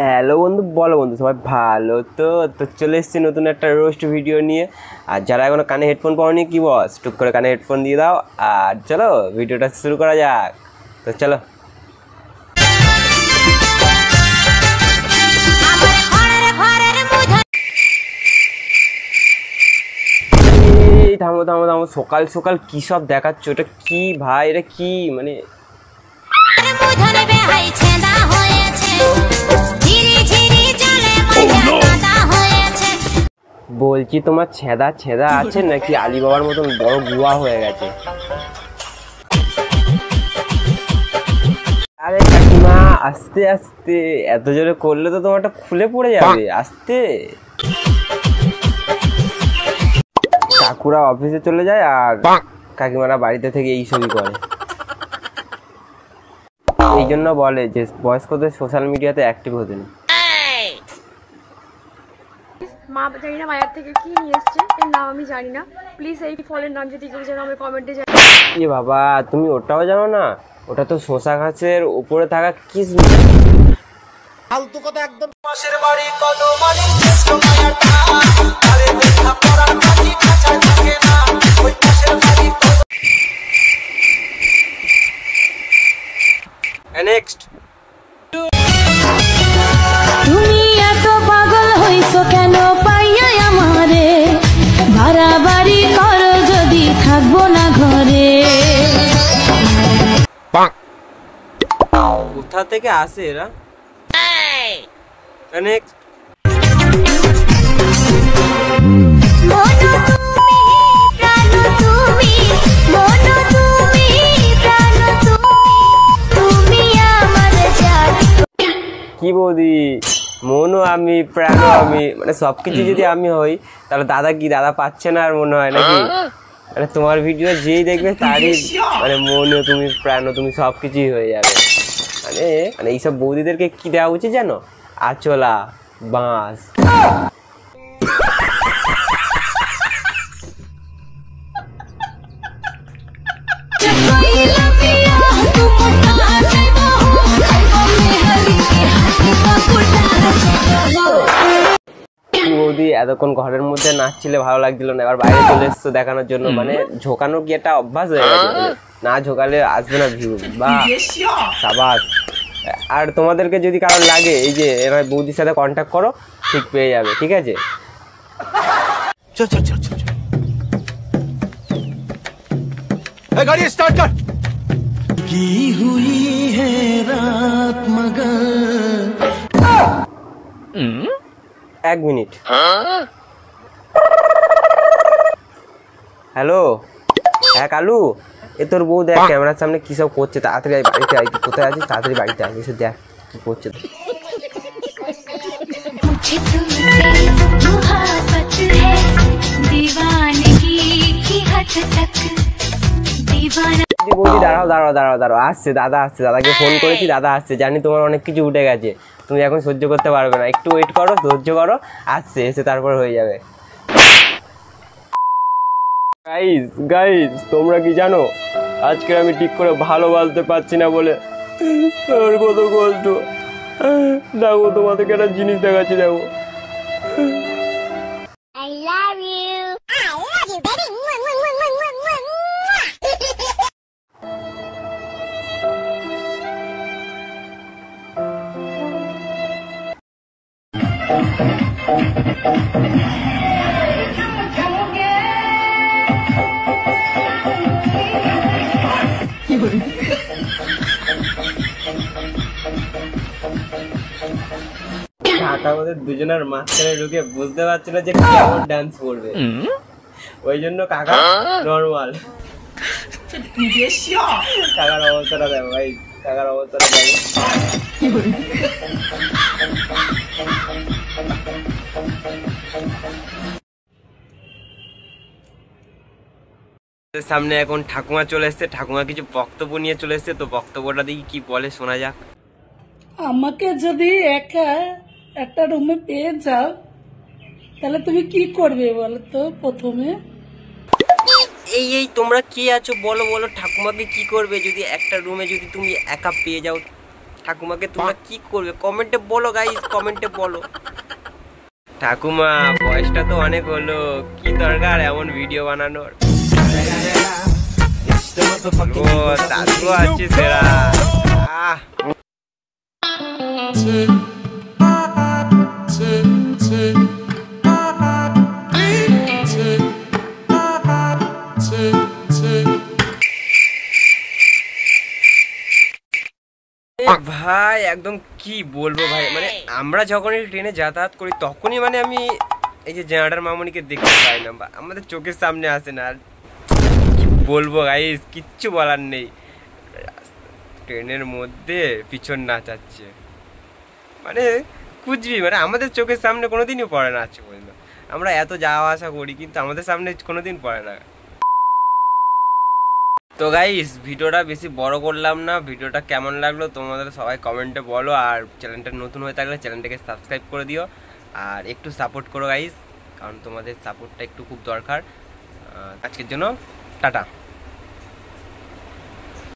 Hello বন্ধু, বলো বন্ধু, সবাই ভালো তো? চলে এসেছি নতুন একটা রোস্ট ভিডিও নিয়ে। আর যারা এখনো কানে হেডফোন পাওনি, কি বস, টুক করে কানে হেডফোন দিয়ে দাও আর চলো ভিডিওটা শুরু করা যাক। তো চলো। থামো থামো থামো, সকাল সকাল কী সব দেখাচ্ছ? ওটা কি ভাই? এটা কি মানে? বলছি তোমার ছেদা ছেদা আছে নাকি আলিবাবার মতন বড় গুয়া হয়ে গেছে? আরে কাকিমা, আস্তে আস্তে, এত জোরে করলে তো তোমারটা খুলে পড়ে যাবে। আস্তে। কাকুরা অফিসে চলে যায় আর কাকিমারা বাড়িতে থেকে এইসবই করে। এই জন্য বলে যে বয়স্কদের সোশ্যাল মিডিয়াতে অ্যাক্টিভ হতে না। মা জানি না বাজার থেকে কি নিয়ে এসছে, এর নাম আমি জানি না। প্লিজ এই ফলের নাম যদি কেউ জানো আমার কমেন্টে জানাও। এ বাবা, তুমি ওটাও জানো না? ওটা তো শসা গাছের উপরে থাকা কিসমিস। ফালতু কথা একদম। পাশের বাড়ি কত মানে কষ্ট মায়াটা আরে দেখা পড়ার কাটি কাঁচা থাকে না ওই পাশের বাড়ি কত। নেক্সট। তুমি এত পাগল হইছো কেন পাইয়া আমারে? ভাড়া বাড়ি করো যদি থাকবো না ঘরে। কোথা থেকে আসে এরা? নেক্সট। কি বৌদি, মনও আমি, প্রাণও আমি, মানে সবকিছু যদি আমি হই তাহলে দাদা কি দাদা পাচ্ছে না আর মনে হয় নাকি? মানে তোমার ভিডিও যেই দেখবে তারই মানে মনও তুমি, প্রাণও তুমি, সবকিছুই হয়ে যাবে। মানে মানে এইসব বৌদিদেরকে কি দেওয়া উচিত জানো? আচলা, বাঁশ। বৌদি এতক্ষণ ঘরের মধ্যে নাচছিলে, ভালো লাগছিল না, এবার বাইরে চলে এসছো দেখানোর জন্য। মানে ঝোকানো কি একটা অভ্যাস হয়ে গেছে, না ঝোকালে আসবে না ভিউ। বা সাবাস। আর তোমাদেরকে যদি কারোর লাগে, এই যে এবার বৌদির সাথে কন্ট্যাক্ট করো, ঠিক পেয়ে যাবে, ঠিক আছে? চল চল চল চল এই গাড়ি স্টার্ট কর। কি হুই হে রাত মগর। 1 মিনিট। হ্যালো, হ্যাঁ কালু, এ তোর বউ দেখ ক্যামেরার সামনে কি সব করছে। তাড়াতাড়ি বাড়িতে আয়। কোথায় আছিস? তাড়াতাড়ি বাড়িতে আয়, এসে দেখ কি করছে। বৌদি দাঁড়াও দাঁড়াও দাঁড়াও দাঁড়াও, আসছে দাদা, আসছে। দাদাকে ফোন করেছি, দাদা আসছে। জানি তোমার অনেক কিছু উঠে গেছে, তুমি এখন সহ্য করতে পারবে না। একটু ওয়েট করো, সহ্য করো, আসছে, এসে তারপর হয়ে যাবে। গাইস গাইস, তোমরা কি জানো আজকে আমি ঠিক করে ভালোবাসতে পারছি না বলে আমার কত কষ্ট। দেখো তোমাদেরকে একটা জিনিস দেখাচ্ছি, দেখো। I love you. I love you, baby. Dhaka ওদের দুজনের মাঝখানে ঢুকে বুঝতে পারছিল যে কেমন ডান্স করবে, ওই জন্য কাকা নর্মাল। কাকার অবস্থাটা দেখো ভাই, কাকার অবস্থাটা দেখো। সামনে এখন ঠাকুমা চলে এসছে, ঠাকুমা কিছু বক্তব্য নিয়ে চলে এসছে। তো বক্তব্যটা দেখি কি বলে, শোনা যাক। আমাকে যদি একা একটা রুমে পেয়ে যাও তাহলে তুমি কি করবে বলো তো? প্রথমে এই এই তোমরা কে আছো বলো বলো, ঠাকুমাকে কি করবে যদি একটা রুমে যদি তুমি একা পেয়ে যাও? ঠাকুমাকে তোমরা কি করবে কমেন্টে বলো গাইস, কমেন্টে বলো। ঠাকুমা বয়সটা তো অনেক হলো, কি দরকার এমন ভিডিও বানানোর? ও দাদু আছে সেরা। ভাই একদম কি বলবো ভাই, মানে আমরা যখনই ট্রেনে যাতায়াত করি তখনই মানে আমি এই যে জেনারেটর মামুনিকে দেখতে পাই না, বা আমাদের চোখের সামনে আসে না। আর কি বলবো গাইস, কিচ্ছু বলার নেই। ট্রেনের মধ্যে পিছন নাচাচ্ছে, মানে খুঁজবি, মানে আমাদের চোখের সামনে কোনোদিনই পড়ে না আছে পর্যন্ত। আমরা এত যাওয়া আসা করি কিন্তু আমাদের সামনে কোনোদিন পড়ে না। তো গাইস ভিডিওটা বেশি বড় করলাম না, ভিডিওটা কেমন লাগলো তোমাদের সবাই কমেন্টে বলো। আর চ্যানেলটা নতুন হয়ে থাকলে চ্যানেলটাকে সাবস্ক্রাইব করে দিও, আর একটু সাপোর্ট করো গাইস, কারণ তোমাদের সাপোর্টটা একটু খুব দরকার। আজকের জন্য টাটা।